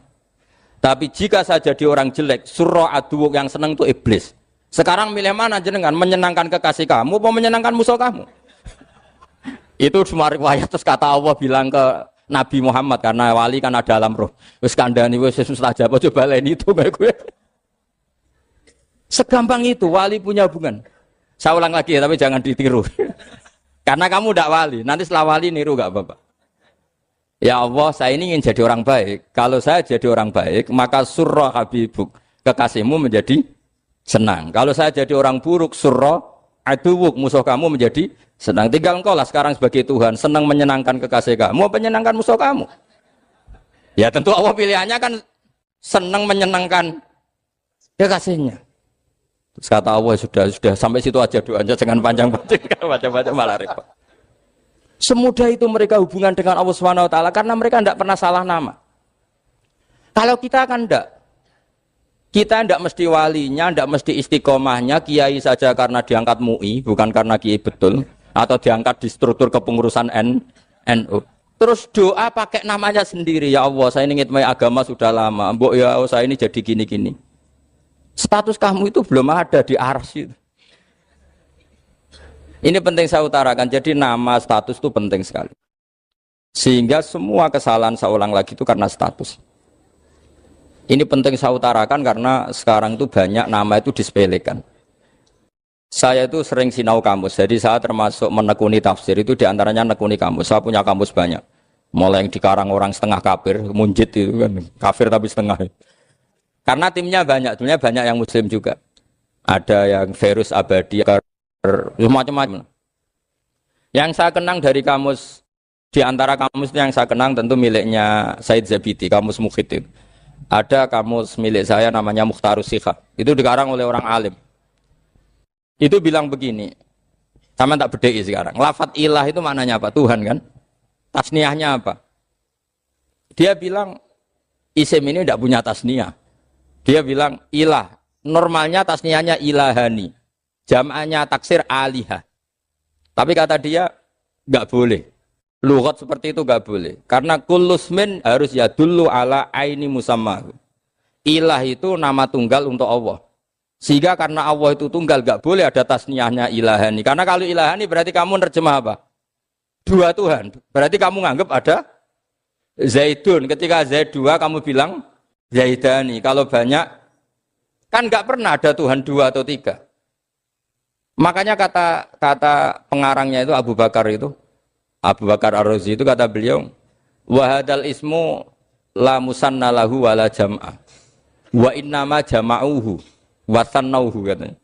Tapi jika saya jadi orang jelek, surah aduwuk yang senang itu iblis. Sekarang milih mana jenengan? Menyenangkan kekasih kamu apa menyenangkan musuh kamu? Itu semua riwayat. Terus kata Allah bilang ke Nabi Muhammad, karena wali kan ada alam roh. Wis kandhani wis mustajab coba lain itu kayak gue. Segampang itu wali punya hubungan. Saya ulang lagi ya, tapi jangan ditiru. Karena kamu tidak wali. Nanti setelah wali niru gak apa-apa. Ya Allah, saya ini ingin jadi orang baik. Kalau saya jadi orang baik, maka surra habibuk, kekasihmu menjadi senang. Kalau saya jadi orang buruk, surra aduwuk, musuh kamu menjadi senang. Tinggal engkau lah sekarang sebagai Tuhan, senang menyenangkan kekasih kamu, menyenangkan musuh kamu. Ya tentu Allah pilihannya kan senang menyenangkan kekasihnya. Terus kata Allah, sudah sampai situ aja doanya, jangan panjang-panjang, macam-macam malah repot. Semudah itu mereka hubungan dengan Allah SWT karena mereka tidak pernah salah nama. Kalau kita kan tidak. Kita tidak mesti walinya, tidak mesti istiqomahnya, kiai saja karena diangkat MUI, bukan karena kiai betul, atau diangkat di struktur kepengurusan NU. Terus doa pakai namanya sendiri, ya Allah, saya ini ngitmai agama sudah lama, mbok ya Allah, saya ini jadi gini-gini. Status kamu itu belum ada di arsy. Ini penting saya utarakan, jadi nama status itu penting sekali. Sehingga semua kesalahan saya ulang lagi itu karena status. Ini penting saya utarakan karena sekarang itu banyak nama itu disepelekan. Saya itu sering sinau kamus, jadi saya termasuk menekuni tafsir itu diantaranya menekuni kamus. Saya punya kamus banyak, mulai yang dikarang orang setengah kafir, munjid itu kan, kafir tapi setengah. Karena timnya banyak yang muslim juga. Ada yang virus abadi, macam-macam. Yang saya kenang dari kamus, diantara kamus yang saya kenang tentu miliknya Said Zabidi, kamus Mukhid itu. Ada kamus milik saya namanya Mukhtarus Sikhah. Itu dikarang oleh orang alim. Itu bilang begini. Sama tak bedai sekarang. Lafat ilah itu maknanya apa? Tuhan kan? Tasniahnya apa? Dia bilang isim ini tidak punya tasniah. Dia bilang ilah. Normalnya tasniahnya ilahani. Jam'anya taksir alihah. Tapi kata dia nggak boleh. Lughat seperti itu gak boleh. Karena kullusmin harus yadullu ala aini musamma. Ilah itu nama tunggal untuk Allah. Sehingga karena Allah itu tunggal gak boleh ada tasniahnya ilahani. Karena kalau ilahani berarti kamu nerjemah apa? Dua Tuhan. Berarti kamu nganggap ada Zaidun. Ketika Zaid dua kamu bilang Zaidani. Kalau banyak kan gak pernah ada Tuhan dua atau tiga. Makanya kata pengarangnya itu Abu Bakar Ar-Razi itu kata beliau, wahadal ismu la musanna lahu wala jam'a wa innama jama'uhu wa sannauhu katanya.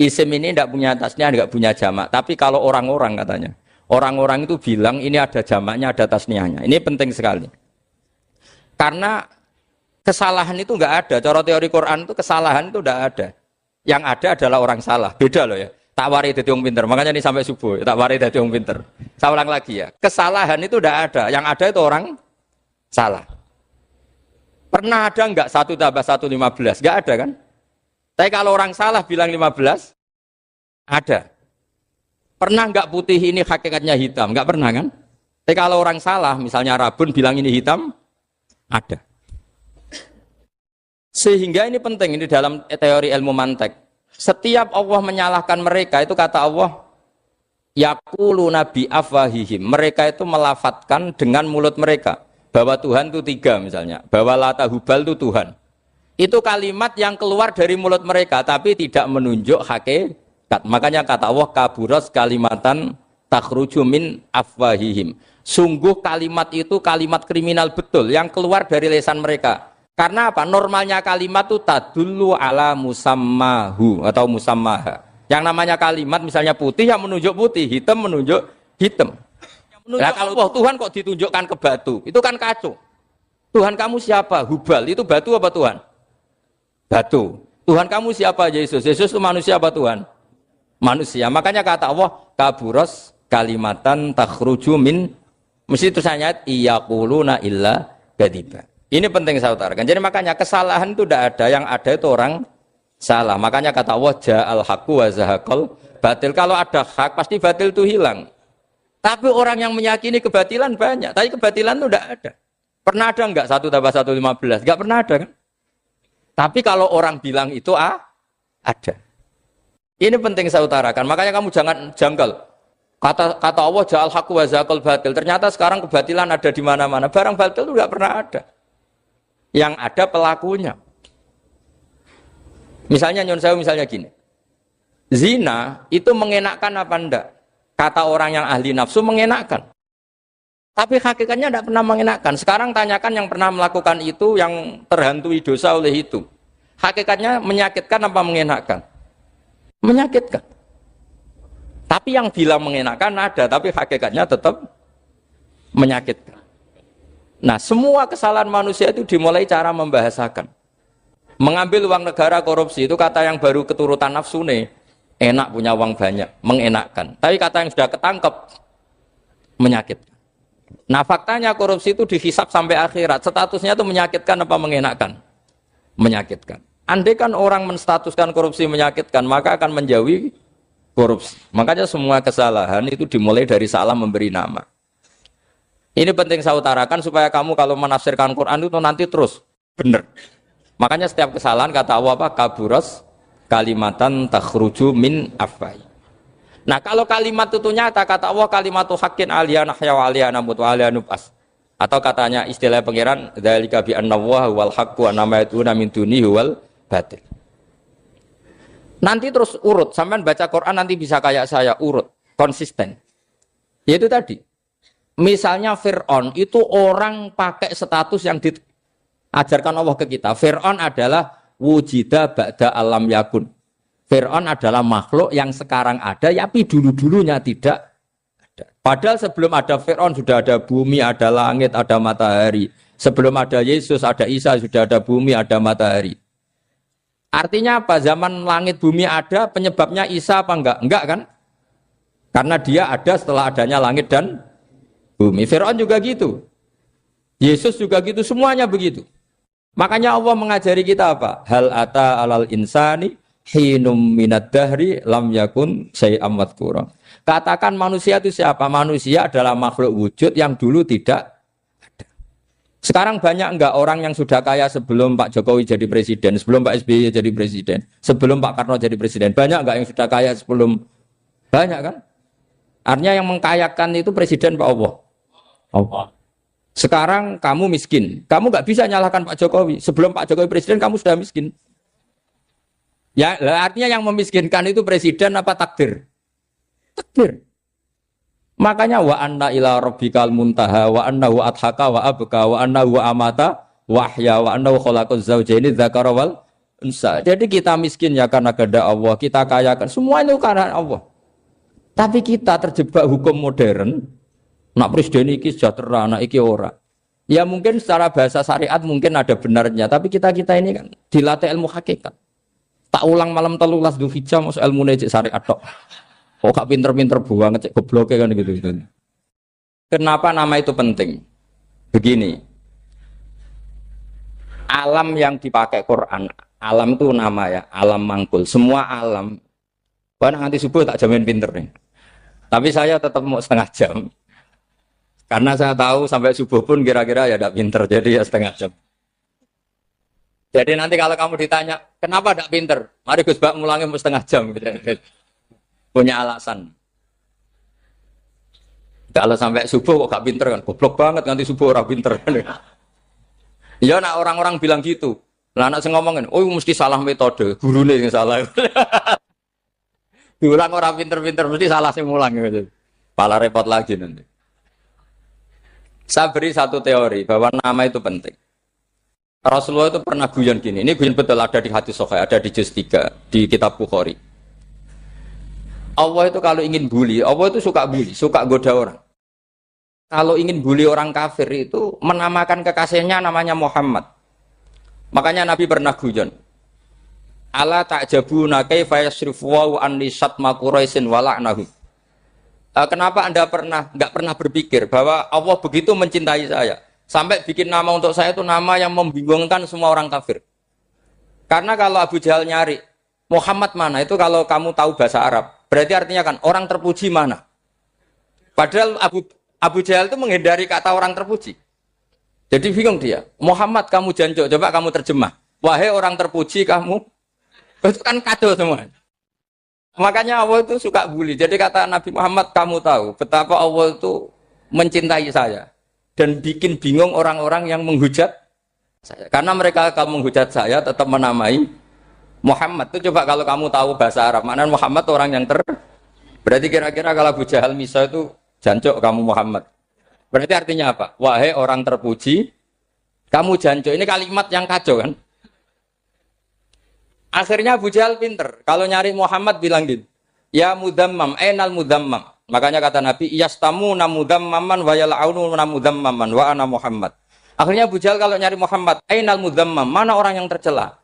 Isim ini tidak punya tasniah, tidak punya jamak. Tapi kalau orang-orang katanya, orang-orang itu bilang ini ada jamaknya, ada tasniahnya. Ini penting sekali. Karena kesalahan itu enggak ada. Cara teori Quran itu kesalahan itu enggak ada. Yang ada adalah orang salah. Beda loh ya. Tak wari dadi wong pinter. Makanya ini sampai subuh, tak wari dadi wong pinter. Saya ulang lagi ya. Kesalahan itu tidak ada. Yang ada itu orang salah. Pernah ada enggak 1 tambah 1 15? Enggak ada kan? Tapi kalau orang salah bilang 15, ada. Pernah enggak putih ini hakikatnya hitam? Enggak pernah kan? Tapi kalau orang salah, misalnya Rabun bilang ini hitam, ada. Sehingga ini penting, ini dalam teori ilmu mantek. Setiap Allah menyalahkan mereka, itu kata Allah, yaquluna bi afwahihim. Mereka itu melafatkan dengan mulut mereka bahwa Tuhan itu 3 misalnya, bahwa Lata Hubal itu Tuhan. Itu kalimat yang keluar dari mulut mereka tapi tidak menunjuk hakikat. Makanya kata Allah, kaburas kalimatan takhruju min afwahihim. Sungguh kalimat itu kalimat kriminal betul yang keluar dari lisan mereka. Karena apa? Normalnya kalimat itu tadullu ala musammahu atau musammaha. Yang namanya kalimat misalnya putih yang menunjuk putih, hitam menunjuk hitam. Nah, kalau Tuhan kok ditunjukkan ke batu, itu kan kacau. Tuhan kamu siapa? Hubal, itu batu apa Tuhan? Batu. Tuhan kamu siapa? Yesus. Yesus itu manusia apa Tuhan? Manusia. Makanya kata Allah, kaburos kalimatan takhruju min, mesti tulisannya iyaquluna illa kadiba. Ini penting saya utarakan. Jadi makanya kesalahan itu tidak ada, yang ada itu orang salah. Makanya kata Allah, ja'al haqqu wa zahaqal batil. Kalau ada hak pasti batil itu hilang. Tapi orang yang meyakini kebatilan banyak, tapi kebatilan itu tidak ada. Pernah ada enggak 1 tambah 1 15? Enggak pernah ada kan? Tapi kalau orang bilang itu ada. Ini penting saya utarakan. Makanya kamu jangan janggal. Kata Allah ja'al haqqu wa zaqal batil. Ternyata sekarang kebatilan ada di mana-mana. Barang batil itu enggak pernah ada. Yang ada pelakunya. Misalnya nyon saya misalnya gini. Zina itu mengenakkan apa enggak? Kata orang yang ahli nafsu mengenakkan. Tapi hakikatnya tidak pernah mengenakkan. Sekarang tanyakan yang pernah melakukan itu, yang terhantui dosa oleh itu. Hakikatnya menyakitkan apa mengenakkan? Menyakitkan. Tapi yang bilang mengenakkan ada, tapi hakikatnya tetap menyakitkan. Nah, semua kesalahan manusia itu dimulai cara membahasakan. Mengambil uang negara korupsi itu kata yang baru keturutan nafsu nih. Enak punya uang banyak, mengenakkan. Tapi kata yang sudah ketangkep, menyakitkan. Nah faktanya korupsi itu dihisap sampai akhirat. Statusnya itu menyakitkan apa mengenakkan? Menyakitkan. Andai kan orang menstatuskan korupsi menyakitkan, maka akan menjauhi korupsi. Makanya semua kesalahan itu dimulai dari salah memberi nama. Ini penting saya utarakan supaya kamu kalau menafsirkan Quran itu nanti terus benar. Makanya setiap kesalahan kata Allah apa? Kaburas kalimatan takhruju min afwai. Nah kalau kalimat itu nyata, kata Allah kalimatu haqqin aliyana nahya wa aliyana mut wa aliyana nub'as. Atau katanya istilah pangeran dzalika bi anna Allaha wal haqqu wa nama yatuna min dunihi wal batil. Nanti terus urut, sampean baca Quran nanti bisa kayak saya urut, konsisten. Yaitu tadi. Misalnya Fir'aun itu orang pakai status yang diajarkan Allah ke kita. Fir'aun adalah wujida ba'da alam yakun. Fir'aun adalah makhluk yang sekarang ada, tapi dulu-dulunya tidak ada. Padahal sebelum ada Fir'aun sudah ada bumi, ada langit, ada matahari. Sebelum ada Yesus, ada Isa, sudah ada bumi, ada matahari. Artinya apa? Zaman langit bumi ada, penyebabnya Isa apa enggak? Enggak kan? Karena dia ada setelah adanya langit dan bumi. Fir'aun juga gitu. Yesus juga gitu, semuanya begitu. Makanya Allah mengajari kita apa? Hal ata alal insani hinum minad dahri lam yakun syai'am madhkura. Katakan manusia itu siapa? Manusia adalah makhluk wujud yang dulu tidak ada. Sekarang banyak enggak orang yang sudah kaya sebelum Pak Jokowi jadi presiden, sebelum Pak SBY jadi presiden, sebelum Pak Karno jadi presiden? Banyak enggak yang sudah kaya sebelum? Banyak kan? Artinya yang mengkayakan itu presiden Pak Allah. Allah. Sekarang kamu miskin, kamu nggak bisa nyalahkan Pak Jokowi. Sebelum Pak Jokowi presiden, kamu sudah miskin. Ya, artinya yang memiskinkan itu presiden apa takdir? Takdir. Makanya wa anna ila rabbikal muntaha wa annahu adhaka wa abka wa annahu amata wa ahya wa annahu khalaqaz zawjaini dzakara wal unsa. Jadi kita miskin ya karena kehendak Allah, kita kaya kan semua itu karena Allah. Tapi kita terjebak hukum modern. Nak presiden iki sejahtera, nak iki ora. Ya mungkin secara bahasa syariat mungkin ada benarnya, tapi kita ini kan dilatih ilmu hakikat. Tak ulang malam 13 Dzulhijjah masuk ilmu cek syariat tok. Kok gak pinter-pinter banget cek gobloke kan gitu. Kenapa nama itu penting? Begini. Alam yang dipakai Quran, alam itu nama ya, alam mangkul. Semua alam. Wah nanti subuh tak jamin pinter nih. Tapi saya tetap mau setengah jam. Karena saya tahu sampai subuh pun kira-kira ya tidak pinter, jadi ya setengah jam. Jadi nanti kalau kamu ditanya, kenapa tidak pinter? Mari Gus Bak mulangnya mau setengah jam. Punya alasan. Kalau sampai subuh kok gak pinter kan? Goblok banget nanti subuh orang pinter. Ya nak orang-orang bilang gitu. Lah anak saya ngomongin, oh mesti salah metode, gurune yang salah. Diulang orang pinter-pinter mesti salah sing mulang gitu. Pala repot lagi nanti. Saya beri satu teori bahwa nama itu penting. Rasulullah itu pernah guyon gini. Ini guyon betul ada di hadis Sahih, ada di juz 3 di kitab Bukhari. Allah itu kalau ingin bully, Allah itu suka bully, suka goda orang. Kalau ingin bully orang kafir itu menamakan kekasihnya namanya Muhammad. Makanya Nabi pernah guyon. Ala ta'jabuna kaifa yasrifu wa anni satma quraisin wa la'nahu. Kenapa Anda nggak pernah berpikir bahwa Allah begitu mencintai saya sampai bikin nama untuk saya itu nama yang membingungkan semua orang kafir? Karena kalau Abu Jahal nyari Muhammad mana itu kalau kamu tahu bahasa Arab berarti artinya kan orang terpuji mana? Padahal Abu Jahal itu menghindari kata orang terpuji. Jadi bingung dia. Muhammad kamu janjo, coba kamu terjemah. Wahai orang terpuji kamu, itu kan kado semua. Makanya Allah itu suka bully. Jadi kata Nabi Muhammad, kamu tahu betapa Allah itu mencintai saya dan bikin bingung orang-orang yang menghujat saya. Karena mereka kalau menghujat saya tetap menamai Muhammad. Itu coba kalau kamu tahu bahasa Arab, maknanya Muhammad orang yang berarti kira-kira kalau Abu Jahal Misa itu jancuk kamu Muhammad. Berarti artinya apa? Wahai orang terpuji, kamu jancuk. Ini kalimat yang kacau kan? Akhirnya Abu Jahal pinter. Kalau nyari Muhammad bilang gitu. Ya mudammam, enal mudammam. Makanya kata Nabi, yastamu namudammaman wa yal'aunu namudammaman wa ana Muhammad. Akhirnya Abu Jahal kalau nyari Muhammad, enal mudammam, mana orang yang tercela?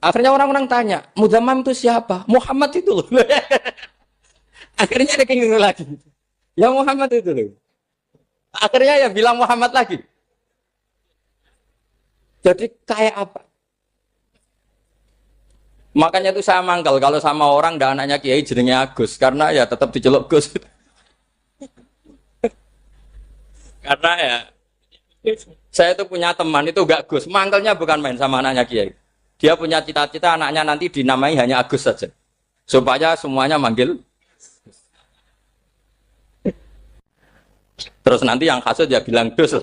Akhirnya orang-orang tanya, mudammam itu siapa? Muhammad itu loh. Akhirnya dia keinget lagi. Ya Muhammad itu loh. Akhirnya ya bilang Muhammad lagi. Jadi kayak apa? Makanya itu saya mangkal kalau sama orang dan anaknya Kiai jenenge Agus karena ya tetap diceluk Gus. Karena ya saya itu punya teman itu enggak Gus, mangkalnya bukan main sama anaknya Kiai. Dia punya cita-cita anaknya nanti dinamai hanya Agus saja. Supaya semuanya manggil. Terus nanti yang hasut ya bilang Gus.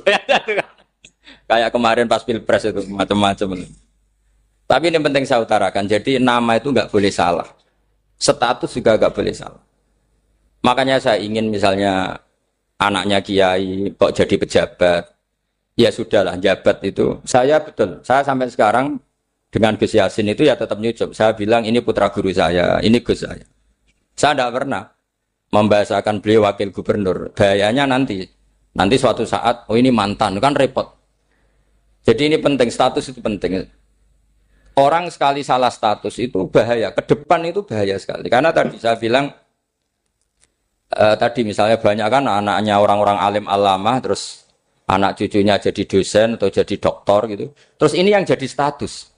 Kayak kemarin pas Pilpres itu macam-macam. Tapi ini penting saya utarakan, jadi nama itu nggak boleh salah, status juga nggak boleh salah. Makanya saya ingin misalnya anaknya Kiai kok jadi pejabat, ya sudahlah jabat itu. Saya betul, saya sampai sekarang dengan Gus Yasin itu ya tetap nyucup. Saya bilang ini putra guru saya, ini Gus saya. Saya tidak pernah membahasakan beliau wakil gubernur. Bahayanya nanti suatu saat, oh ini mantan, kan repot. Jadi ini penting, status itu penting. Orang sekali salah status itu bahaya, ke depan itu bahaya sekali. Karena tadi saya bilang, tadi misalnya banyak kan anaknya orang-orang alim alamah, terus anak cucunya jadi dosen atau jadi doktor gitu. Terus ini yang jadi status.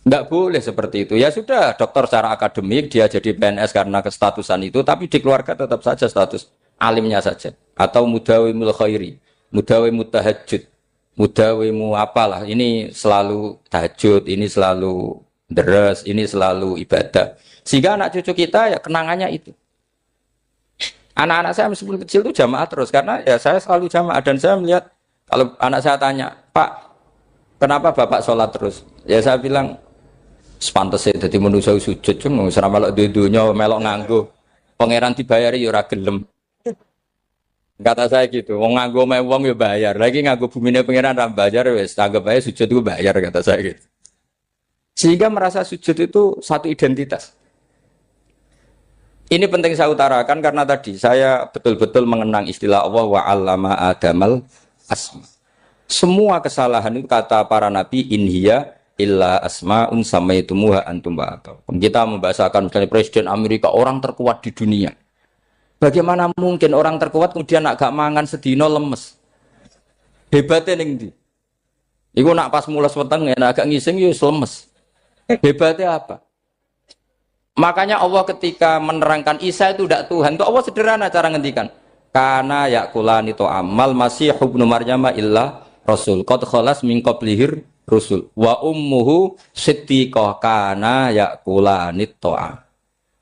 Nggak boleh seperti itu. Ya sudah, dokter secara akademik, dia jadi PNS karena kestatusan itu, tapi di keluarga tetap saja status alimnya saja. Atau mudawimul khairi, mudawimut tahajud. Mudawimu apalah, ini selalu tahajud, ini selalu deres, ini selalu ibadah. Sehingga anak cucu kita ya kenangannya itu. Anak-anak saya meskipun kecil itu jamaah terus, karena ya saya selalu jamaah. Dan saya melihat, kalau anak saya tanya, Pak, kenapa Bapak sholat terus? Ya saya bilang, sepantasnya jadi manusia sujud, cuma selama melok dudunya, melok nganggo. Pangeran dibayari ya ora gelem. Kata saya gitu, wong nganggo wong ya bayar. Lagi nganggo bumine pangeran ra bayar wis, anggap aja sujud itu bayar kata saya gitu. Sehingga merasa sujud itu satu identitas. Ini penting saya utarakan karena tadi saya betul-betul mengenang istilah Allah wa 'allama Adamal asma. Semua kesalahan itu kata para nabi inhiya illa asma'un samaitumuha antum ba'atau. Kita membahasakan misalnya Presiden Amerika orang terkuat di dunia. Bagaimana mungkin orang terkuat kemudian agak mangan sedino lemes? Hebatnya ning ndi? Iku nak pas mules weteng agak ngising ya lemes. Hebatnya apa? Makanya Allah ketika menerangkan Isa itu tidak Tuhan, itu Allah sederhana cara ngendikan. Karena yakulani to amal masih ibnu Maryam illa rasul. Qad khalas min qablihir rusul. Wa ummuhu siddiqah kana yakulani to'a.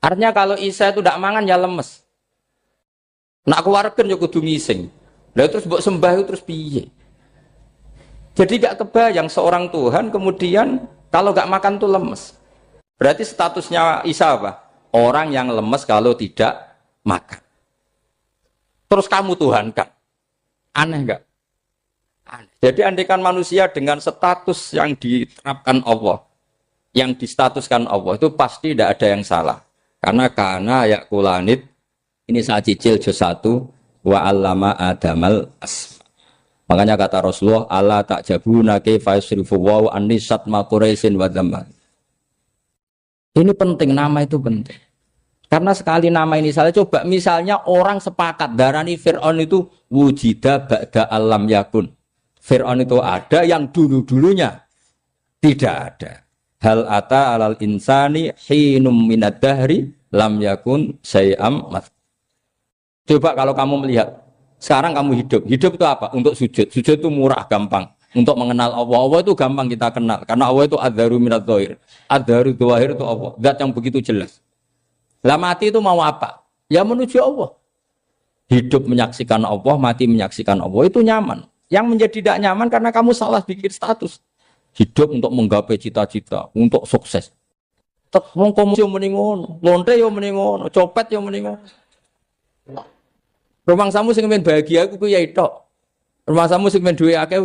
Artinya kalau Isa itu tidak mangan ya lemes. Nak keluarkan ya kudu ngising. Lah terus mbok sembah itu terus piye? Jadi gak kebayang seorang Tuhan kemudian kalau gak makan tuh lemes. Berarti statusnya Isa apa? Orang yang lemes kalau tidak makan. Terus kamu Tuhan kan? Aneh gak? Aneh. Jadi andaikan manusia dengan status yang diterapkan Allah, yang distatuskan Allah itu pasti tidak ada yang salah. Karena yakulanit. Ini saya cicil juz 1 wa 'allama Adamal asma. Makanya kata Rasulullah, Allah ta'jabuna kaifa yusrifu wa annisat ma quraisin wa dhamma. Ini penting, nama itu penting. Karena sekali nama ini salah, coba misalnya orang sepakat darani Fir'aun itu wujida ba'da alam yakun. Fir'aun itu ada yang dulu-dulunya tidak ada. Hal ata alal insani hinum minad dahri lam yakun syai'am mat. Coba kalau kamu melihat, sekarang kamu hidup itu apa? Untuk sujud. Sujud itu murah, gampang. untuk mengenal Allah. Allah itu gampang kita kenal karena Allah itu adzaru minadz dzahir. Adzaru dzahir itu Allah, zat yang begitu jelas. Lah mati itu mau apa? Ya menuju Allah. Hidup menyaksikan Allah, mati menyaksikan Allah itu nyaman. Yang menjadi tidak nyaman karena kamu salah bikin status. Hidup untuk menggapai cita-cita, untuk sukses. Tek wong komunis yo muni ngono, lonte yo muni ngono, copet yo muni ngono. Rumangsamu sing men bahagia iku ya tok. Rumangsamu sing men duwe akeh